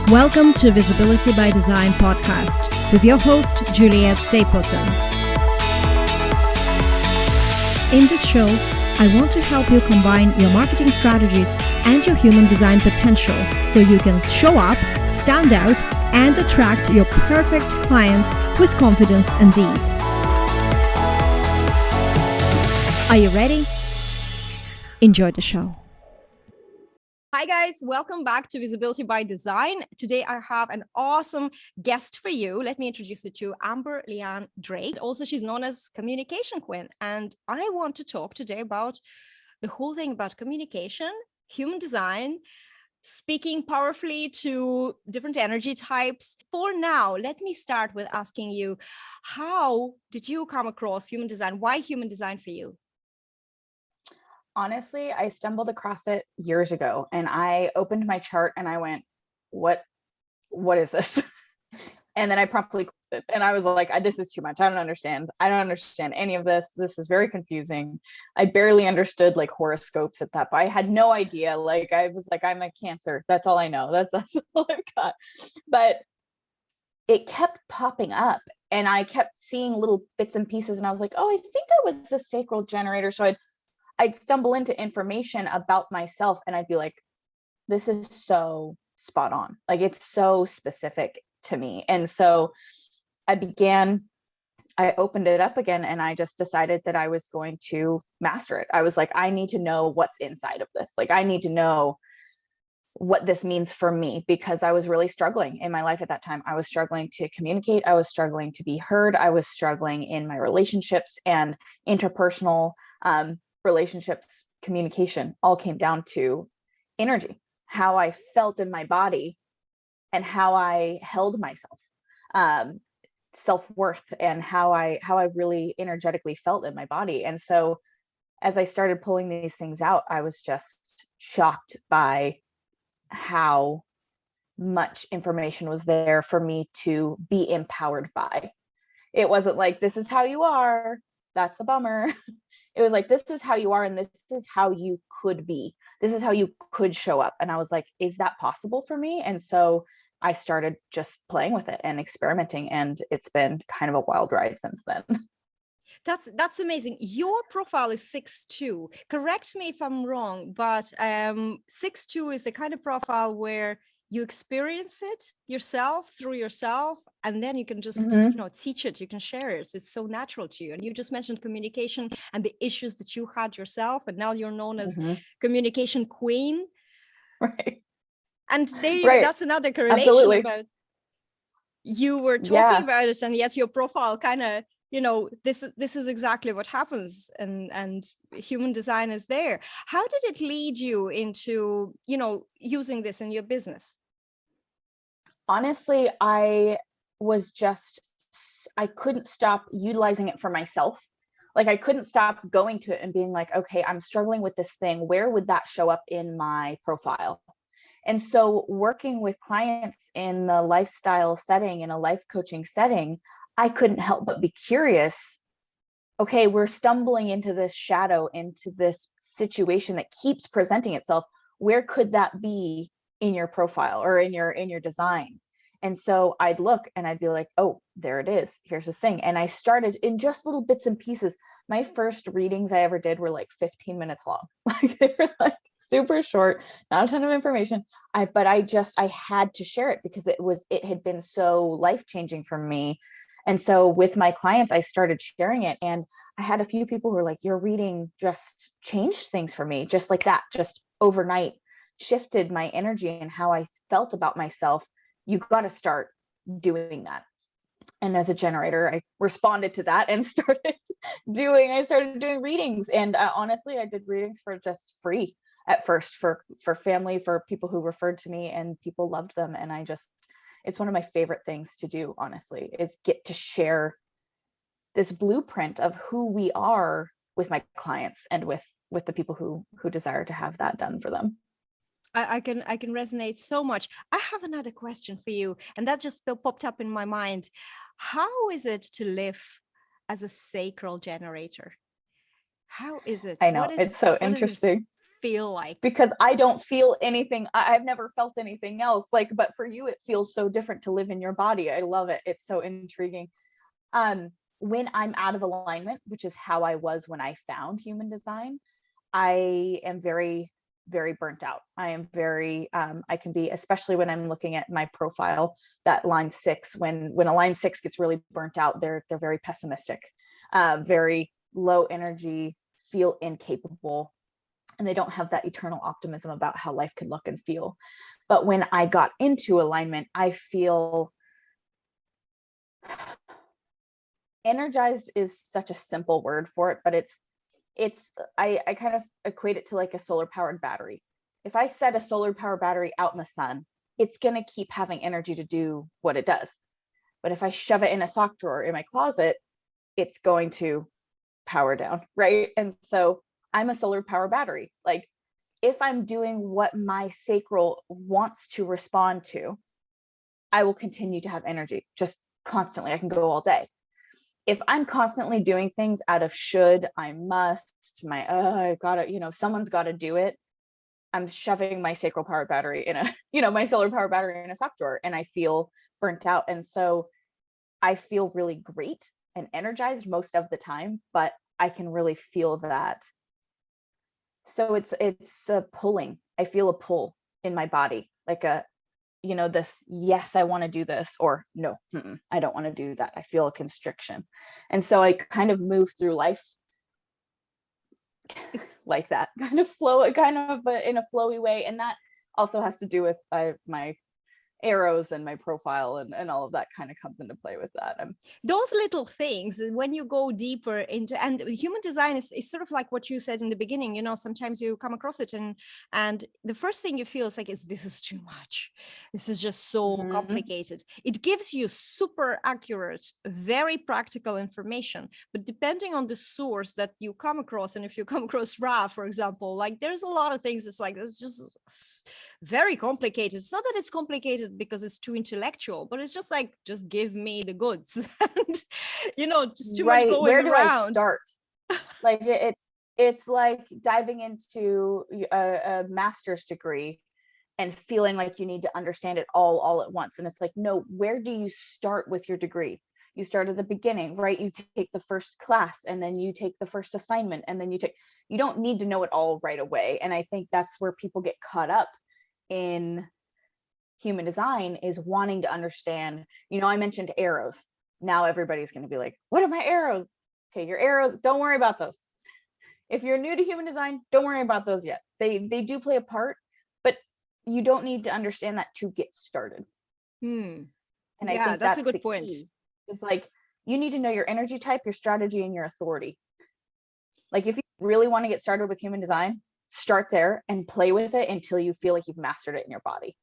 Welcome to Visibility by Design podcast with your host, Juliette Stapleton. In this show, I want to help you combine your marketing strategies and your human design potential so you can show up, stand out, and attract your perfect clients with confidence and ease. Are you ready? Enjoy the show. Hi guys, welcome back to Visibility by Design. Today I have an awesome guest for you. Let me introduce you to Amber Leann Drake. Also, she's known as Communication Queen. And I want to talk today about the whole thing about communication, human design, speaking powerfully to different energy types. For now, let me start with asking you, how did you come across human design? Why human design for you? Honestly, I stumbled across it years ago and I opened my chart and I went, what is this? And then I promptly clicked it and I was like, this is too much. I don't understand any of this. This is very confusing. I barely understood like horoscopes at that point. I had no idea. Like, I was like, I'm a Cancer. That's all I know. That's all I've got. But it kept popping up and I kept seeing little bits and pieces and I was like, oh, I think I was a sacral generator. So I'd stumble into information about myself and I'd be like, this is so spot on. Like, it's so specific to me. And so I opened it up again and I just decided that I was going to master it. I was like, I need to know what's inside of this. Like, I need to know what this means for me, because I was really struggling in my life at that time. I was struggling to communicate. I was struggling to be heard. I was struggling in my relationships and interpersonal relationships. Communication all came down to energy, how I felt in my body and how I held myself, self-worth, and how I really energetically felt in my body. And so as I started pulling these things out, I was just shocked by how much information was there for me to be empowered by. It wasn't like, this is how you are, that's a bummer. It was like, this is how you are, and this is how you could be. This is how you could show up. And I was like, is that possible for me? And so I started just playing with it and experimenting, and it's been kind of a wild ride since then. That's amazing. Your profile is 6'2". Correct me if I'm wrong, but 6'2" is the kind of profile where you experience it yourself through yourself, and then you can just teach it, you can share it. It's so natural to you. And you just mentioned communication and the issues that you had yourself, and now you're known as Communication Queen. Right. And that's another correlation. Absolutely. About you were talking about it, and yet your profile kind of, this is exactly what happens, and human design is there. How did it lead you into, using this in your business? Honestly, I couldn't stop utilizing it for myself. Like, I couldn't stop going to it and being like, okay, I'm struggling with this thing. Where would that show up in my profile? And so working with clients in the lifestyle setting, in a life coaching setting, I couldn't help but be curious. Okay, we're stumbling into this shadow, into this situation that keeps presenting itself. Where could that be in your profile or in your design? And so I'd look and I'd be like, oh, there it is. Here's this thing. And I started in just little bits and pieces. My first readings I ever did were like 15 minutes long. Like, they were like super short, not a ton of information. I had to share it because it had been so life-changing for me. And so with my clients, I started sharing it, and I had a few people who were like, your reading just changed things for me, just like that, just overnight shifted my energy and how I felt about myself. You got to start doing that. And as a generator, I responded to that and started doing readings. And honestly, I did readings for just free at first for family, for people who referred to me, and people loved them. And it's one of my favorite things to do, honestly, is get to share this blueprint of who we are with my clients and with the people who desire to have that done for them. I can resonate so much. I have another question for you, and that just popped up in my mind. How is it to live as a sacral generator? How is it? I know, it's so interesting. feel like? Because I don't feel anything. I've never felt anything else. Like, but for you, it feels so different to live in your body. I love it. It's so intriguing. When I'm out of alignment, which is how I was when I found human design, I am very, very burnt out. I am very, I can be, especially when I'm looking at my profile, that line 6, when a line 6 gets really burnt out, they're very pessimistic, very low energy, feel incapable, and they don't have that eternal optimism about how life can look and feel. But when I got into alignment, I feel energized is such a simple word for it, but I kind of equate it to like a solar powered battery. If I set a solar powered battery out in the sun, it's going to keep having energy to do what it does. But if I shove it in a sock drawer in my closet, it's going to power down, right? And so I'm a solar power battery. Like, if I'm doing what my sacral wants to respond to, I will continue to have energy, just constantly. I can go all day. If I'm constantly doing things out of should, I must, I gotta, someone's got to do it, I'm shoving my sacral powered battery in a, my solar power battery in a sock drawer, and I feel burnt out. And so I feel really great and energized most of the time, but I can really feel that. So it's a pulling. I feel a pull in my body, like this, yes, I want to do this, or no, I don't want to do that. I feel a constriction. And so I kind of move through life like that, kind of in a flowy way. And that also has to do with my arrows and my profile, and all of that kind of comes into play with that. Those little things, when you go deeper into, and human design is sort of like what you said in the beginning, sometimes you come across it and the first thing you feel is like, this is too much. This is just so complicated. It gives you super accurate, very practical information, but depending on the source that you come across, and if you come across Ra, for example, like there's a lot of things, it's just very complicated. It's not that it's complicated because it's too intellectual, but it's just like, just give me the goods. And just too much going where do around. I start? Like it's like diving into a master's degree and feeling like you need to understand it all at once. And it's like, no, where do you start with your degree? You start at the beginning, right? You take the first class, and then you take the first assignment, and then you don't need to know it all right away. And I think that's where people get caught up in human design, is wanting to understand. I mentioned arrows. Now everybody's going to be like, what are my arrows? Okay, your arrows, don't worry about those. If you're new to human design, don't worry about those yet. They do play a part, but you don't need to understand that to get started. And I think that's a good point. Key. It's like, you need to know your energy type, your strategy, and your authority. Like, if you really want to get started with human design, start there and play with it until you feel like you've mastered it in your body.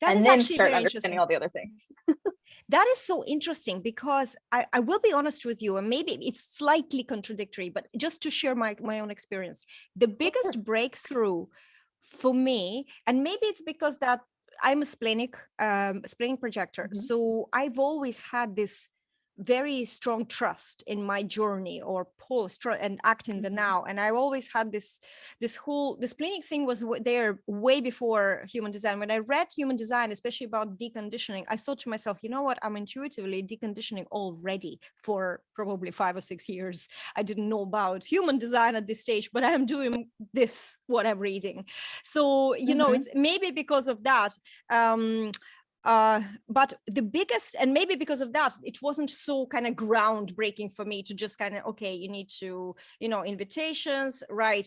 And then start understanding all the other things. That is so interesting, because I will be honest with you, and maybe it's slightly contradictory, but just to share my own experience, the biggest breakthrough for me, and maybe it's because that I'm a splenic projector. So I've always had this very strong trust in my journey, or pull and act in the now. And I always had this splenic thing was there way before human design. When I read human design, especially about deconditioning, I thought to myself, you know what, I'm intuitively deconditioning already for probably 5 or 6 years. I didn't know about human design at this stage, but I'm doing what I'm reading. So, it's maybe because of that. But the biggest, and maybe because of that, it wasn't so kind of groundbreaking for me to just kind of, okay, you need to, invitations, right?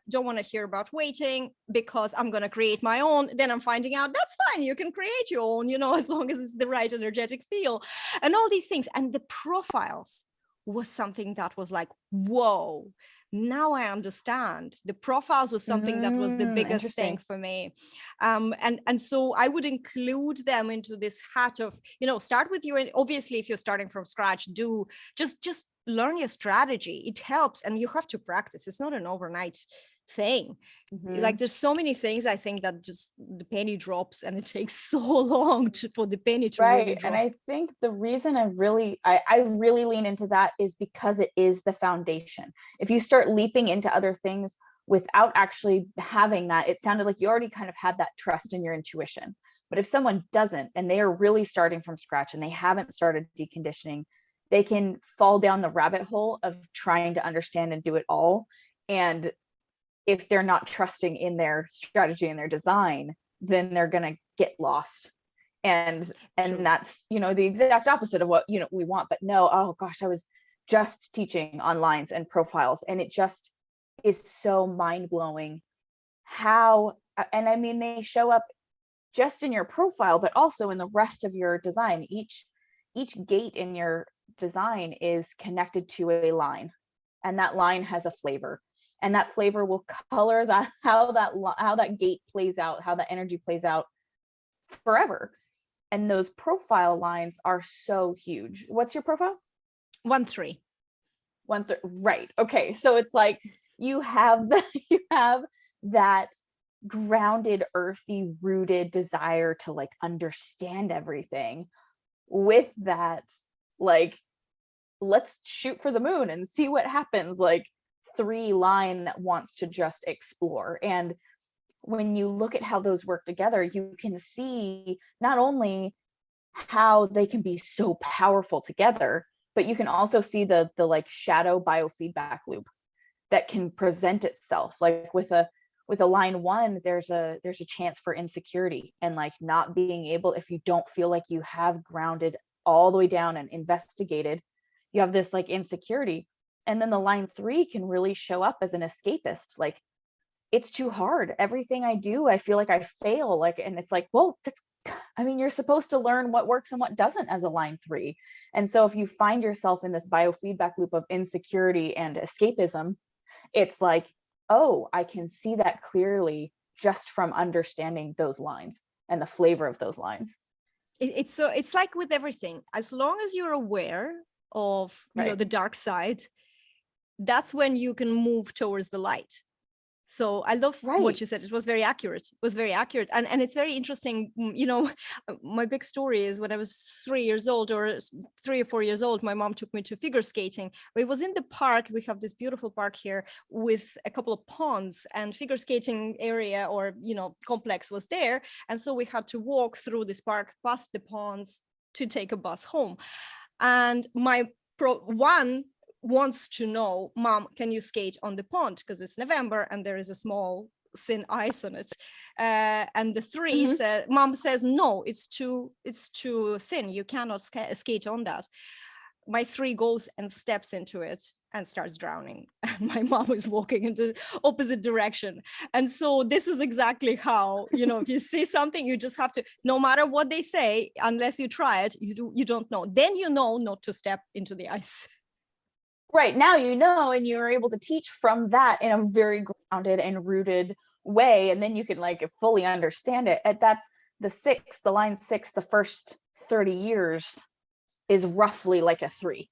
Don't want to hear about waiting because I'm going to create my own. Then I'm finding out that's fine. You can create your own, as long as it's the right energetic feel and all these things. And the profiles was something that was like, whoa, now I understand. The profiles was something that was the biggest thing for me. And so I would include them into this hat of, start with you. And obviously, if you're starting from scratch, do just learn your strategy. It helps. And you have to practice. It's not an overnight thing. Like, there's so many things, I think, that just the penny drops, and it takes so long for the penny to really drop. And I think the reason I really lean into that is because it is the foundation. If you start leaping into other things without actually having that, it sounded like you already kind of had that trust in your intuition. But if someone doesn't, and they are really starting from scratch and they haven't started deconditioning, they can fall down the rabbit hole of trying to understand and do it all. And if they're not trusting in their strategy and their design, then they're going to get lost. And True. That's, the exact opposite of what, we want. But no, oh gosh, I was just teaching on lines and profiles, and it just is so mind-blowing how, and I mean, they show up just in your profile, but also in the rest of your design. Each gate in your design is connected to a line, and that line has a flavor, and that flavor will color that how that gate plays out, how that energy plays out forever. And those profile lines are so huge. What's your profile? 1-3. 1-3. Right. Okay. So it's like you have that grounded, earthy, rooted desire to like understand everything, with that, like, let's shoot for the moon and see what happens, like 3 line that wants to just explore. And when you look at how those work together, you can see not only how they can be so powerful together, but you can also see the like shadow biofeedback loop that can present itself. Like with a line 1, there's a chance for insecurity and like not being able, if you don't feel like you have grounded all the way down and investigated, you have this like insecurity. And then the line 3 can really show up as an escapist. Like, it's too hard. Everything I do, I feel like I fail. Like, and it's like, well, you're supposed to learn what works and what doesn't as a line 3. And so if you find yourself in this biofeedback loop of insecurity and escapism, it's like, oh, I can see that clearly just from understanding those lines and the flavor of those lines. It's like with everything, as long as you're aware of, the dark side, that's when you can move towards the light. So I love what you said. It was very accurate. And it's very interesting. My big story is when I was 3 years old, or 3 or 4 years old, my mom took me to figure skating. It was in the park. We have this beautiful park here with a couple of ponds, and figure skating area or, complex was there. And so we had to walk through this park past the ponds to take a bus home. And my one wants to know, Mom, can you skate on the pond? Because it's November and there is a small thin ice on it. And the 3 says, Mom says, no, it's too thin. You cannot skate on that. My 3 goes and steps into it and starts drowning. And my mom is walking in the opposite direction. And so this is exactly how, if you see something, you just have to, no matter what they say, unless you try it, you don't know. Then you know not to step into the ice. Right, now and you're able to teach from that in a very grounded and rooted way, and then you can like fully understand it. And that's the line 6, the first 30 years is roughly like a 3.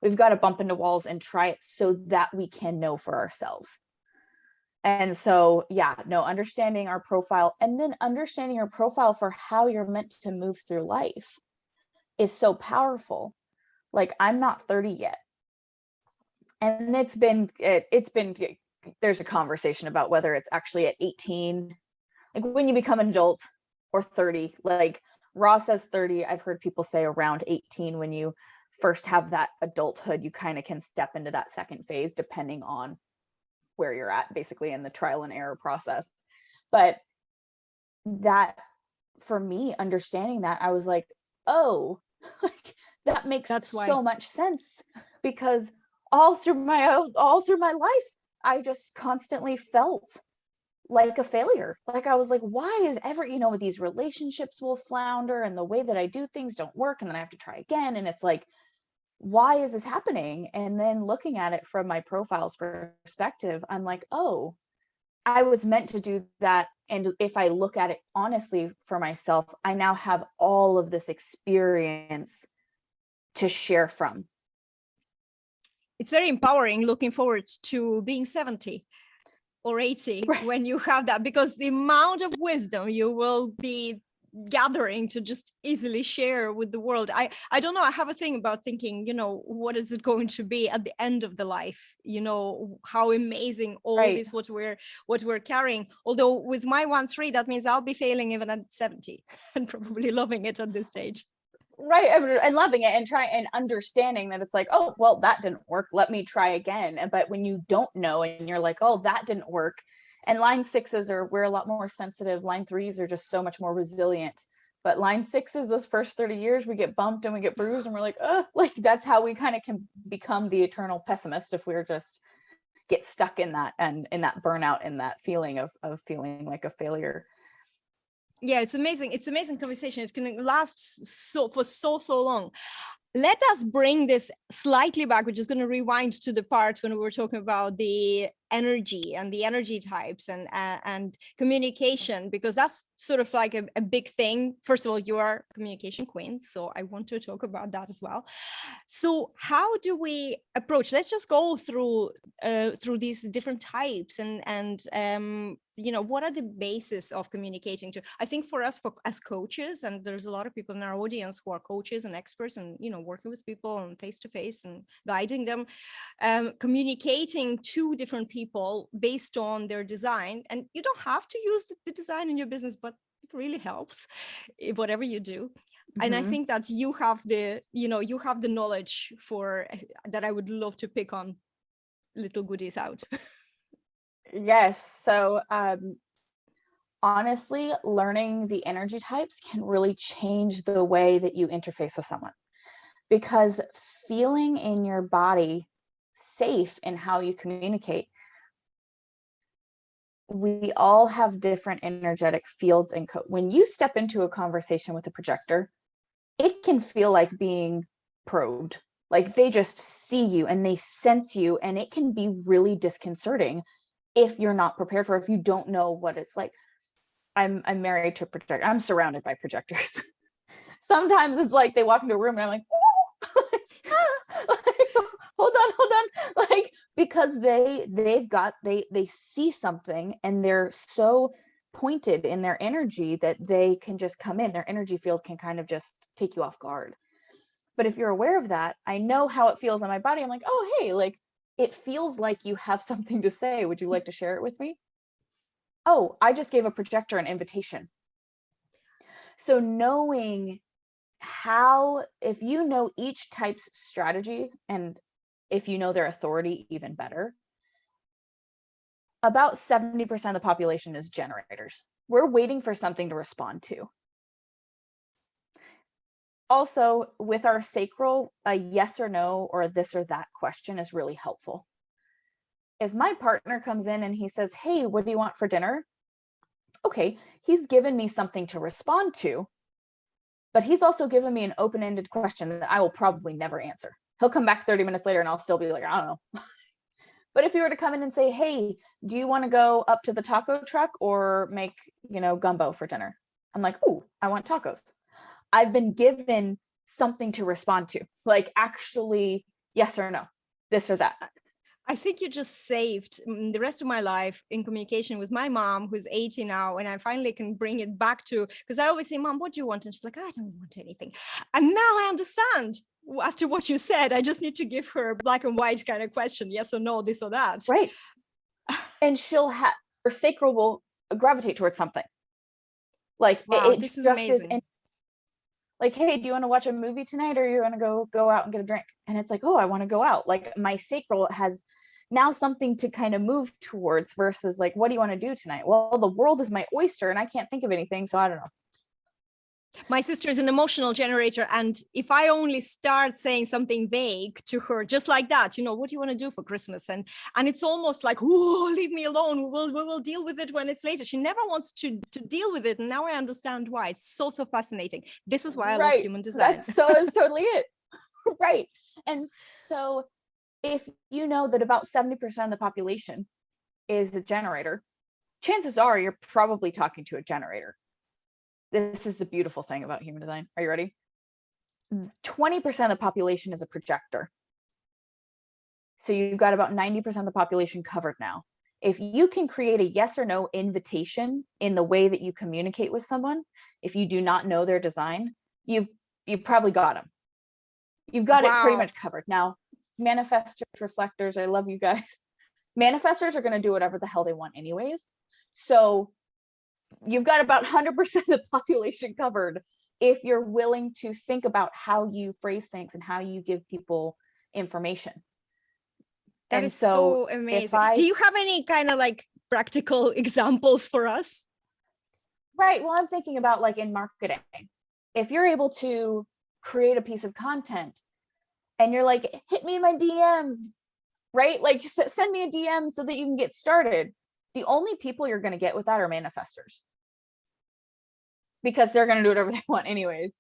We've got to bump into walls and try it so that we can know for ourselves. And so, understanding our profile, and then understanding your profile for how you're meant to move through life is so powerful. Like, I'm not 30 yet. And it's been, there's a conversation about whether it's actually at 18, like when you become an adult, or 30. Like Ross says 30. I've heard people say around 18, when you first have that adulthood, you kind of can step into that second phase, depending on where you're at, basically in the trial and error process. But that, for me, understanding that, I was like, oh, like that makes so much sense, because all through my life, I just constantly felt like a failure. Like I was like, why is with these relationships will flounder, and the way that I do things don't work, and then I have to try again. And it's like, why is this happening? And then looking at it from my profile's perspective, I'm like, oh, I was meant to do that. And if I look at it honestly for myself, I now have all of this experience to share from. It's very empowering, looking forward to being 70 or 80 when you have that, because the amount of wisdom you will be gathering to just easily share with the world. I don't know, I have a thing about thinking, you know, what is it going to be at the end of the life, you know, how amazing all Right. this what we're carrying. Although with my 1-3, that means I'll be failing even at 70 and probably loving it at this stage. Right. And loving it and trying and understanding that it's like, oh, well, that didn't work, let me try again. But when you don't know and you're like, oh, that didn't work. And line 6s we're a lot more sensitive. Line 3s are just so much more resilient. But line 6s, those first 30 years, we get bumped and we get bruised and we're like, oh, like that's how we kind of can become the eternal pessimist if we're just get stuck in that and in that burnout and that feeling of feeling like a failure. Yeah, it's amazing. It's amazing conversation. It's going to last for so long. Let us bring this slightly back. We're just going to rewind to the part when we were talking about the energy and the energy types and communication, because that's sort of like a big thing. First of all, you are a communication queen, so I want to talk about that as well. So how do we approach? Let's just go through these different types and you know, what are the basis of communicating to? I think for us, as coaches, and there's a lot of people in our audience who are coaches and experts and, you know, working with people and face to face and guiding them, communicating to different people based on their design. And you don't have to use the design in your business, but it really helps whatever you do. And I think that you have the, you know, you have the knowledge for that. I would love to pick on little goodies out. Yes. So honestly, learning the energy types can really change the way that you interface with someone, because feeling in your body safe in how you communicate. We all have different energetic fields and when you step into a conversation with a projector, it can feel like being probed. Like they just see you and they sense you, and it can be really disconcerting if you're not prepared for it, if you don't know what it's like. I'm married to a projector. I'm surrounded by projectors. Sometimes it's like they walk into a room and I'm like, like, hold on, like, because they see something and they're so pointed in their energy that they can just come in. Their energy field can kind of just take you off guard. But if you're aware of that, I know how it feels in my body. I'm like, oh, hey, like it feels like you have something to say. Would you like to share it with me? Oh, I just gave a projector an invitation. So knowing how, if you know each type's strategy, and if you know their authority, even better. About 70% of the population is generators. We're waiting for something to respond to. Also, with our sacral, a yes or no or a this or that question is really helpful. If my partner comes in and he says, hey, what do you want for dinner? Okay, he's given me something to respond to, but he's also given me an open-ended question that I will probably never answer. He'll come back 30 minutes later and I'll still be like, I don't know. But if you were to come in and say, hey, do you want to go up to the taco truck or make, you know, gumbo for dinner? I'm like, oh, I want tacos. I've been given something to respond to, like actually yes or no, this or that. I think you just saved the rest of my life in communication with my mom, who's 80 now, and I finally can bring it back to, because I always say, Mom, what do you want? And she's like, I don't want anything. And now I understand after what you said. I just need to give her a black and white kind of question, yes or no, this or that. Right. And she'll have, her sacral will gravitate towards something. Like wow, it this is just amazing. is. Like, hey, do you want to watch a movie tonight, or you want to go out and get a drink? And it's like, oh, I want to go out. Like my sacral has now something to kind of move towards versus like, what do you want to do tonight? Well, the world is my oyster and I can't think of anything. So I don't know. My sister is an emotional generator. And if I only start saying something vague to her, just like that, you know, what do you want to do for Christmas? And it's almost like, oh, leave me alone. We will deal with it when it's later. She never wants to deal with it. And now I understand why. It's so fascinating. This is why I love human design. That's totally it. Right. And so if you know that about 70% of the population is a generator, chances are you're probably talking to a generator. This is the beautiful thing about human design. Are you ready? 20% of the population is a projector. So you've got about 90% of the population covered now. If you can create a yes or no invitation in the way that you communicate with someone, if you do not know their design, you've probably got them. You've got it pretty much covered. Now, manifestors, reflectors, I love you guys. Manifestors are going to do whatever the hell they want anyways. So you've got about 100% of the population covered if you're willing to think about how you phrase things and how you give people information. That is so amazing. Do you have any kind of like practical examples for us? Right. Well, I'm thinking about like in marketing, if you're able to create a piece of content and you're like, hit me in my DMs, right? Like send me a DM so that you can get started. The only people you're going to get with that are manifestors, because they're going to do whatever they want anyways.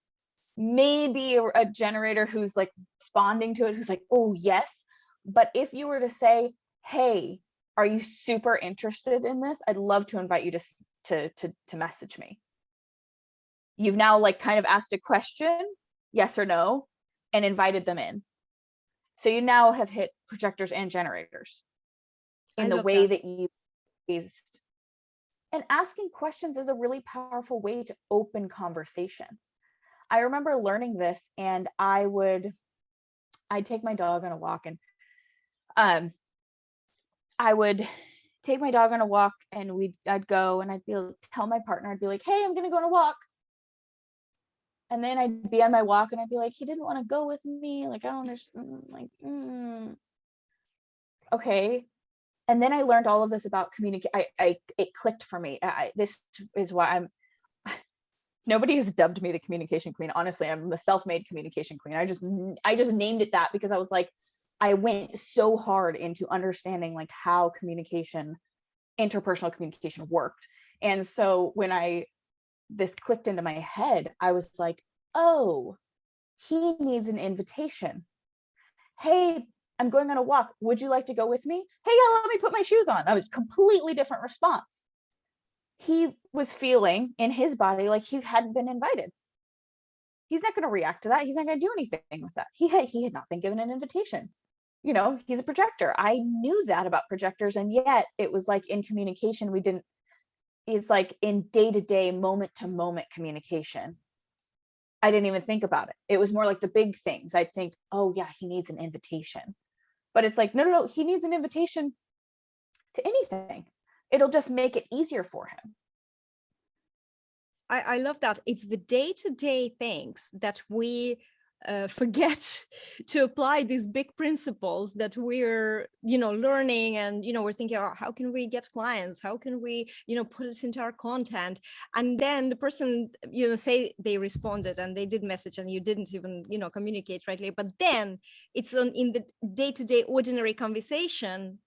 Maybe a generator who's like responding to it, who's like, oh yes. But if you were to say, hey, are you super interested in this? I'd love to invite you to message me. You've now like kind of asked a question, yes or no, and invited them in. So you now have hit projectors and generators in the way that you raised. And asking questions is a really powerful way to open conversation. I remember learning this, and I'd take my dog on a walk, and I would take my dog on a walk, and I'd go and I'd tell my partner, I'd be like, hey, I'm gonna go on a walk. And then I'd be on my walk and I'd be like, he didn't want to go with me. Like, I don't understand. Like, okay. And then I learned all of this about communication. It clicked for me. This is why nobody has dubbed me the communication queen. Honestly, I'm the self-made communication queen. I just named it that because I was like, I went so hard into understanding like how interpersonal communication worked. And so when this clicked into my head, I was like, oh, he needs an invitation. Hey, I'm going on a walk. Would you like to go with me? Hey, yeah, let me put my shoes on. I was completely different response. He was feeling in his body like he hadn't been invited. He's not going to react to that. He's not going to do anything with that. He had not been given an invitation. You know, he's a projector. I knew that about projectors. And yet it was like in communication, it's like in day-to-day, moment-to-moment communication, I didn't even think about it. It was more like the big things. I'd think, oh yeah, he needs an invitation. But it's like, no, he needs an invitation to anything. It'll just make it easier for him. I love that. It's the day-to-day things that we forget to apply these big principles that we're learning, and we're thinking, oh, how can we get clients, how can we put it into our content, and then the person say they responded and they did message and you didn't even communicate rightly, but then it's in the day-to-day ordinary conversation,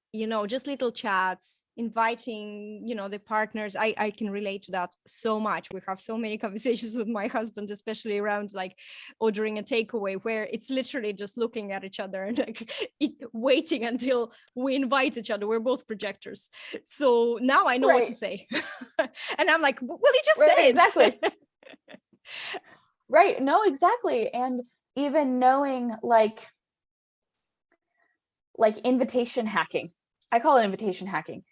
just little chats, inviting, the partners. I can relate to that so much. We have so many conversations with my husband, especially around like ordering a takeaway, where it's literally just looking at each other and like waiting until we invite each other. We're both projectors. So now I know what to say. And I'm like, well, you just said it. Exactly. Right. No, exactly. And even knowing like invitation hacking. I call it invitation hacking.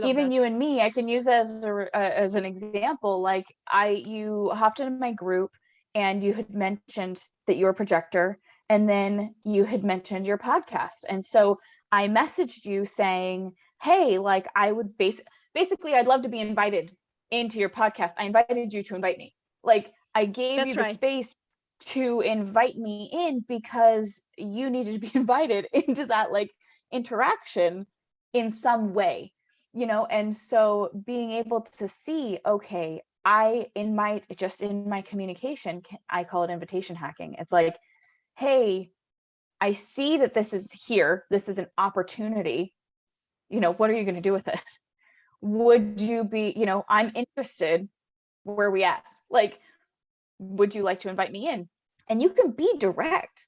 Even that. You and me, I can use as an example. Like you hopped into my group and you had mentioned that you're a projector, and then you had mentioned your podcast. And so I messaged you saying, hey, like I would basically, I'd love to be invited into your podcast. I invited you to invite me. Like I gave you the space to invite me in because you needed to be invited into that like interaction in some way, and so being able to see, okay, in my communication, I call it invitation hacking. It's like, hey, I see that this is here. This is an opportunity. What are you going to do with it? Would you be, I'm interested. Where are we at? Like, would you like to invite me in? And you can be direct.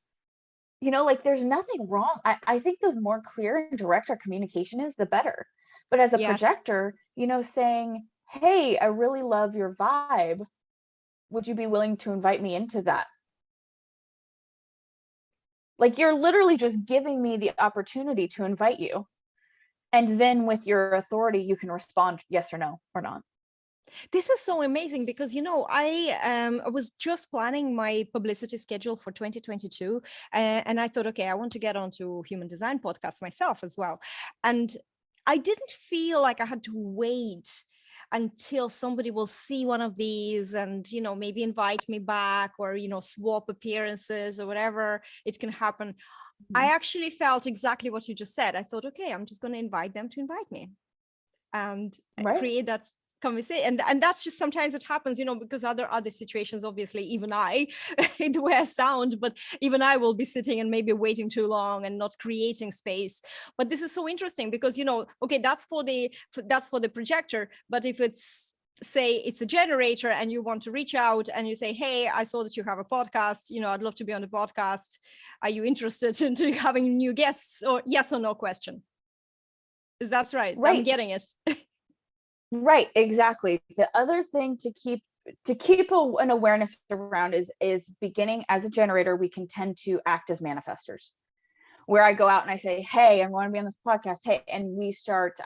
Like there's nothing wrong. I think the more clear and direct our communication is, the better. But as a projector, saying, hey, I really love your vibe. Would you be willing to invite me into that? Like you're literally just giving me the opportunity to invite you. And then with your authority, you can respond yes or no or not. This is so amazing because, you know, I was just planning my publicity schedule for 2022. And I thought, okay, I want to get onto Human Design podcast myself as well. And I didn't feel like I had to wait until somebody will see one of these and, you know, maybe invite me back or, you know, swap appearances or whatever it can happen. I actually felt exactly what you just said. I thought, okay, I'm just going to invite them to invite me and create that conversation. And that's just sometimes it happens, you know, because other situations, obviously, even I, the way I sound, but even I will be sitting and maybe waiting too long and not creating space. But this is so interesting because, you know, okay, that's for the projector. But if it's, say it's a generator and you want to reach out and you say, hey, I saw that you have a podcast, you know, I'd love to be on the podcast. Are you interested in having new guests? Or yes or no question. Is that right? I'm getting it. Right, exactly. The other thing to keep an awareness around is beginning as a generator, we can tend to act as manifestors, where I go out and I say, hey, I'm going to be on this podcast. Hey, and we start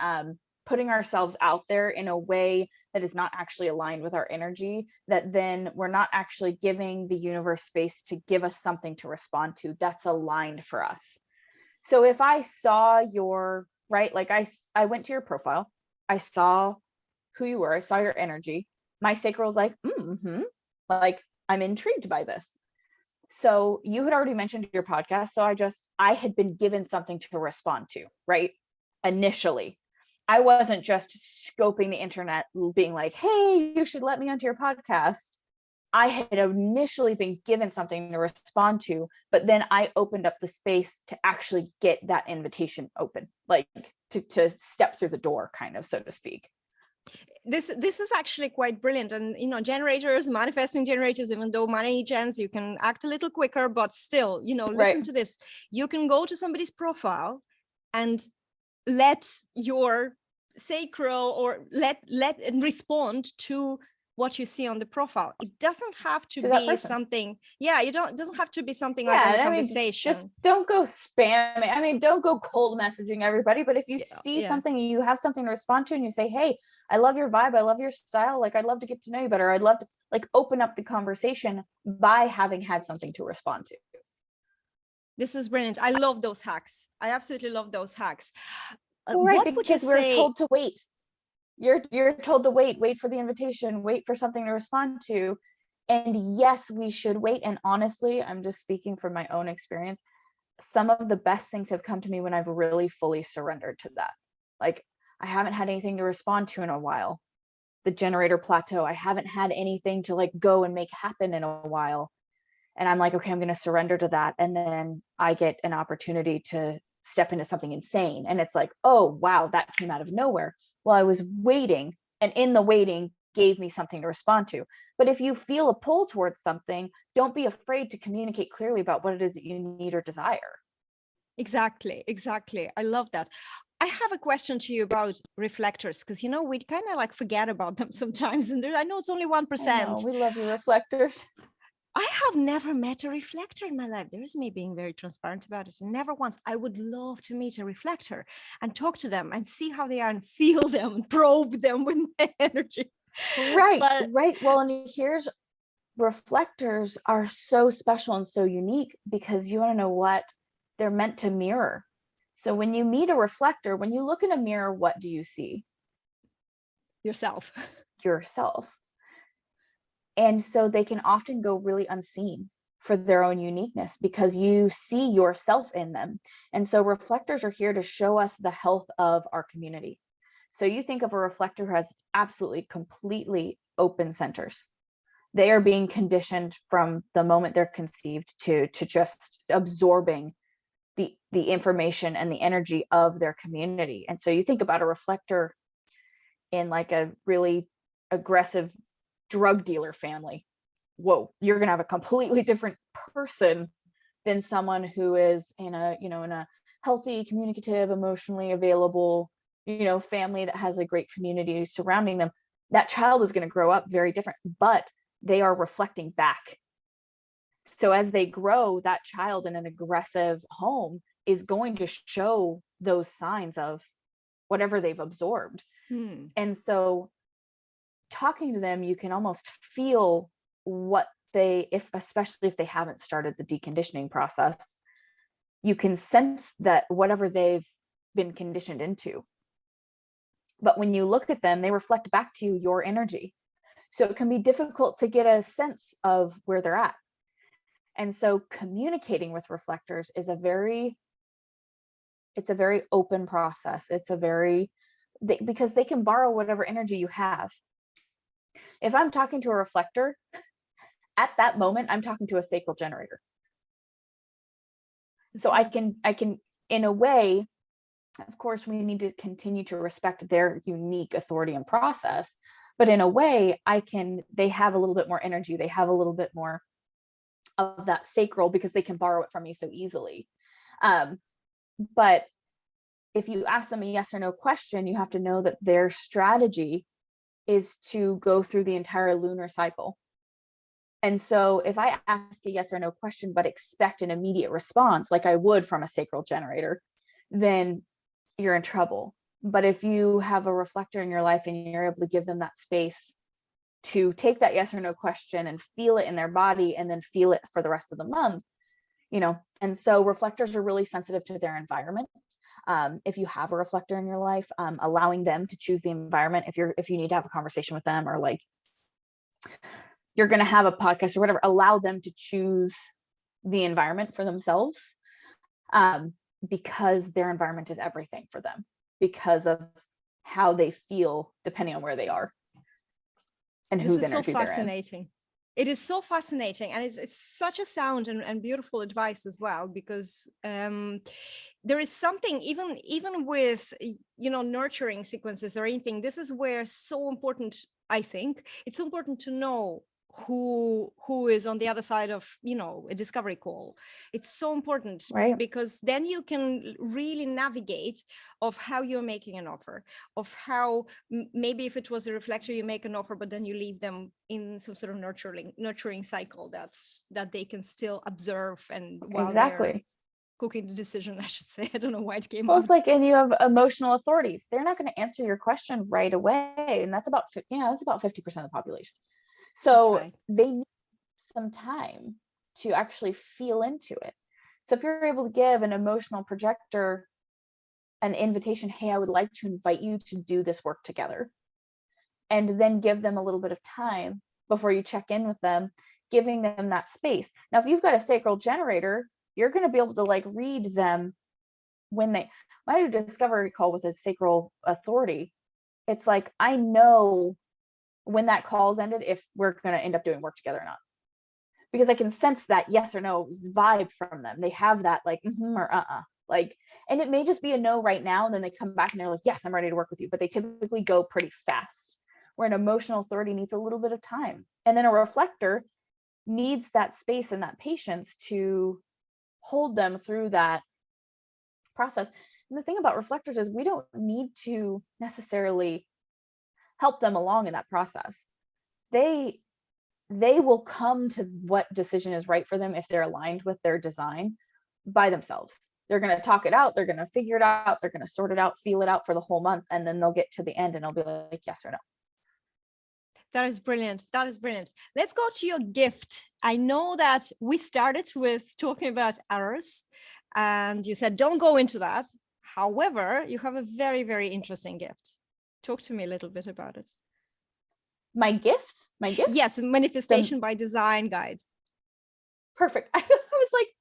putting ourselves out there in a way that is not actually aligned with our energy, that then we're not actually giving the universe space to give us something to respond to that's aligned for us. So if I saw your, right, like I went to your profile, I saw who you were, I saw your energy, my sacral's like, like, I'm intrigued by this. So you had already mentioned your podcast. So I had been given something to respond to, right? Initially, I wasn't just scoping the internet being like, hey, you should let me onto your podcast. I had initially been given something to respond to, but then I opened up the space to actually get that invitation open, like to step through the door, kind of, so to speak. This is actually quite brilliant. And, you know, generators, manifesting generators, even though many gens, you can act a little quicker, but still, you know, listen to this. You can go to somebody's profile and let your sacral or let and respond to what you see on the profile. It doesn't have to be something. Yeah, it doesn't have to be something like a conversation. Just don't go spamming. I mean, don't go cold messaging everybody. But if you see something, you have something to respond to, and you say, "Hey, I love your vibe. I love your style. Like, I'd love to get to know you better. I'd love to like open up the conversation by having had something to respond to." This is brilliant. I love those hacks. I absolutely love those hacks. Right, because we're told to wait. You're told to wait for the invitation, wait for something to respond to. And yes, we should wait. And honestly, I'm just speaking from my own experience. Some of the best things have come to me when I've really fully surrendered to that. Like, I haven't had anything to respond to in a while. The generator plateau, I haven't had anything to like go and make happen in a while. And I'm like, okay, I'm going to surrender to that. And then I get an opportunity to step into something insane. And it's like, oh, wow, that came out of nowhere. Well, I was waiting, and in the waiting gave me something to respond to. But if you feel a pull towards something, don't be afraid to communicate clearly about what it is that you need or desire. Exactly. I love that. I have a question to you about reflectors, because, you know, we kind of like forget about them sometimes. And I know it's only 1%. We love your reflectors. I have never met a reflector in my life. There's me being very transparent about it. Never once. I would love to meet a reflector and talk to them and see how they are and feel them and probe them with my energy. Right. Well, and here's, reflectors are so special and so unique because you want to know what? They're meant to mirror. So when you meet a reflector, when you look in a mirror, what do you see? Yourself. And so they can often go really unseen for their own uniqueness because you see yourself in them. And so reflectors are here to show us the health of our community. So you think of a reflector who has absolutely completely open centers. They are being conditioned from the moment they're conceived to just absorbing the information and the energy of their community. And so you think about a reflector in like a really aggressive drug dealer family. Whoa, you're going to have a completely different person than someone who is in a healthy, communicative, emotionally available, family that has a great community surrounding them. That child is going to grow up very different, but they are reflecting back. So as they grow, that child in an aggressive home is going to show those signs of whatever they've absorbed. And so talking to them, you can almost feel what especially if they haven't started the deconditioning process, you can sense that whatever they've been conditioned into. But when you look at them, they reflect back to you your energy. So it can be difficult to get a sense of where they're at. And so communicating with reflectors is a very open process. Because they can borrow whatever energy you have. If I'm talking to a reflector, at that moment, I'm talking to a sacral generator. So I can, in a way, of course, we need to continue to respect their unique authority and process, but in a way, they have a little bit more energy. They have a little bit more of that sacral because they can borrow it from you so easily. But if you ask them a yes or no question, you have to know that their strategy is to go through the entire lunar cycle. And so if I ask a yes or no question, but expect an immediate response, like I would from a sacral generator, then you're in trouble. But if you have a reflector in your life and you're able to give them that space to take that yes or no question and feel it in their body and then feel it for the rest of the month, and so reflectors are really sensitive to their environment. If you have a reflector in your life, allowing them to choose the environment, if you need to have a conversation with them, or like you're going to have a podcast or whatever, allow them to choose the environment for themselves, because their environment is everything for them because of how they feel depending on where they are and whose energy they're in. It is so fascinating, and it's such a sound and beautiful advice as well, because there is something even with nurturing sequences or anything. This is where so important, I think it's so important to know who is on the other side of a discovery call. It's so important, right? Because then you can really navigate of how you're making an offer, of how maybe if it was a reflector, you make an offer, but then you leave them in some sort of nurturing cycle that they can still observe, and while exactly cooking the decision, I should say. I don't know why it came out. It's like, and you have emotional authorities. They're not going to answer your question right away, and that's about 50% of the population. So right. They need some time to actually feel into it. So if you're able to give an emotional projector an invitation, hey, I would like to invite you to do this work together, and then give them a little bit of time before you check in with them, giving them that space. Now, if you've got a sacral generator, you're going to be able to like read them when I do a discovery call with a sacral authority. It's like, I know when that call's ended, if we're going to end up doing work together or not, because I can sense that yes or no vibe from them. They have that like or like, and it may just be a no right now, and then they come back and they're like, yes, I'm ready to work with you, but they typically go pretty fast, where an emotional authority needs a little bit of time. And then a reflector needs that space and that patience to hold them through that process. And the thing about reflectors is we don't need to necessarily help them along in that process. They will come to what decision is right for them if they're aligned with their design by themselves. They're going to talk it out. They're going to figure it out. They're going to sort it out, feel it out for the whole month. And then they'll get to the end and they'll be like, yes or no. That is brilliant. Let's go to your gift. I know that we started with talking about errors, and you said, don't go into that. However, you have a very, very interesting gift. Talk to me a little bit about it. My gift? Yes, manifestation by design guide. Perfect.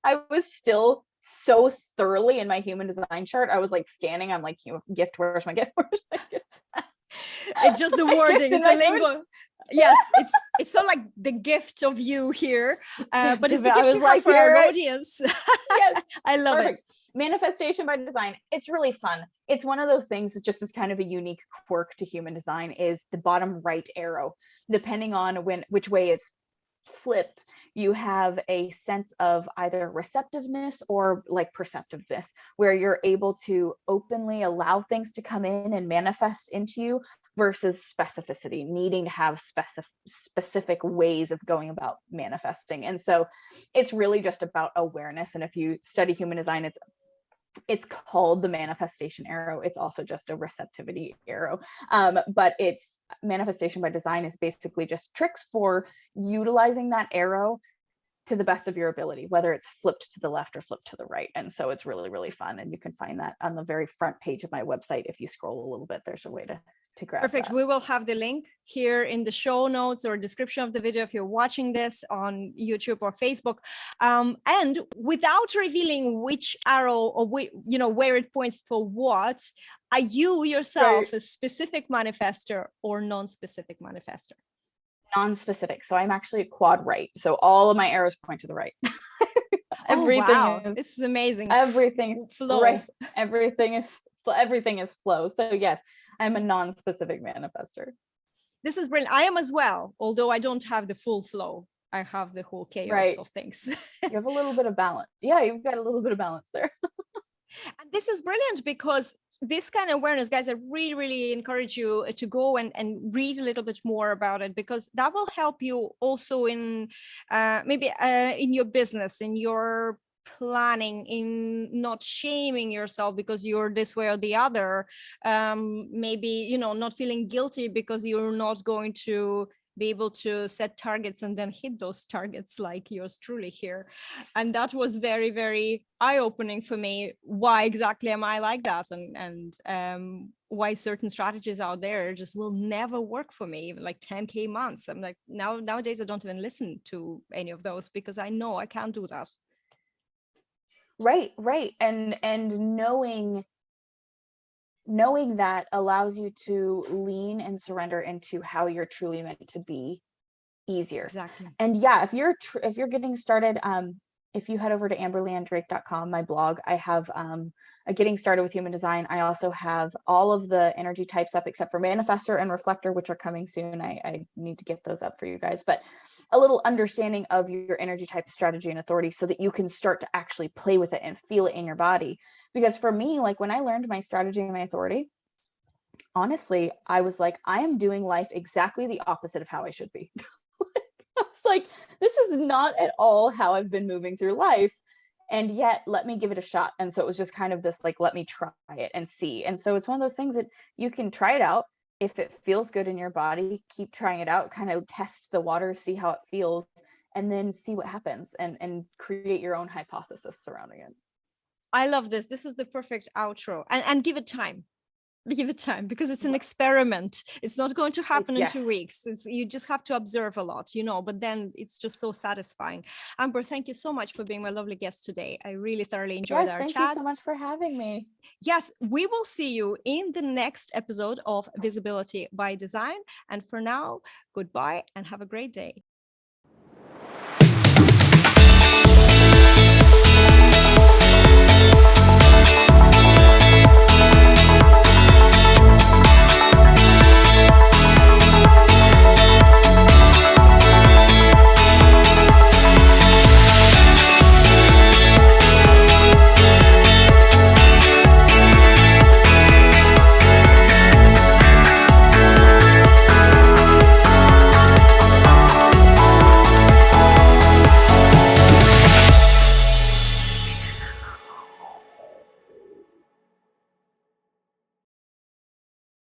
I was still so thoroughly in my human design chart. I was like scanning. I'm like, gift, where's my gift? Where's my gift? It's just the wording. It's a lingo. Yes, it's not like the gift of you here, but it's the gift you have for our audience. Yes, I love it. Manifestation by design. It's really fun. It's one of those things that just is kind of a unique quirk to human design, is the bottom right arrow. Depending on which way it's flipped, you have a sense of either receptiveness or like perceptiveness, where you're able to openly allow things to come in and manifest into you, versus specificity, needing to have specific ways of going about manifesting. And so it's really just about awareness. And if you study human design, it's It's called the manifestation arrow. It's also just a receptivity arrow. But it's manifestation by design is basically just tricks for utilizing that arrow to the best of your ability, whether it's flipped to the left or flipped to the right. And so it's really, really fun. And you can find that on the very front page of my website. If you scroll a little bit, there's a way to grab Perfect. that. We will have the link here in the show notes or description of the video if you're watching this on YouTube or Facebook. And without revealing which arrow or where it points for what, are you yourself a specific manifester or non-specific manifester? Non-specific. So I'm actually a quad right. So all of my arrows point to the right. This is amazing. Everything flow. Right. Everything is flow. So yes, I'm a non-specific manifester. This is brilliant. I am as well, although I don't have the full flow. I have the whole chaos of things. You have a little bit of balance. Yeah, you've got a little bit of balance there. And this is brilliant because this kind of awareness, guys, I really, really encourage you to go and read a little bit more about it, because that will help you also in maybe in your business, in your planning, in not shaming yourself because you're this way or the other. Maybe, not feeling guilty because you're not going to be able to set targets and then hit those targets like yours truly here. And that was very, very eye-opening for me. Why exactly am I like that? And why certain strategies out there just will never work for me, even like 10K months. I'm like, nowadays I don't even listen to any of those because I know I can't do that. Right. And knowing that allows you to lean and surrender into how you're truly meant to be easier. Exactly. And yeah, if you're getting started, if you head over to amberleanndrake.com, my blog, I have a getting started with human design. I also have all of the energy types up except for manifestor and reflector, which are coming soon. I need to get those up for you guys, but a little understanding of your energy type, strategy, and authority so that you can start to actually play with it and feel it in your body. Because for me, like when I learned my strategy and my authority, honestly, I was like, I am doing life exactly the opposite of how I should be. I was like, this is not at all how I've been moving through life. And yet, let me give it a shot. And so it was just kind of this, like, let me try it and see. And so it's one of those things that you can try it out. If it feels good in your body, keep trying it out, kind of test the water, see how it feels, and then see what happens and create your own hypothesis surrounding it. I love this. This is the perfect outro. And give it time. Give it time, because it's an experiment. It's not going to happen in 2 weeks. You just have to observe a lot, but then it's just so satisfying. Amber, thank you so much for being my lovely guest today. I really thoroughly enjoyed our chat. Thank you so much for having me. Yes, we will see you in the next episode of Visibility by Design. And for now, goodbye and have a great day.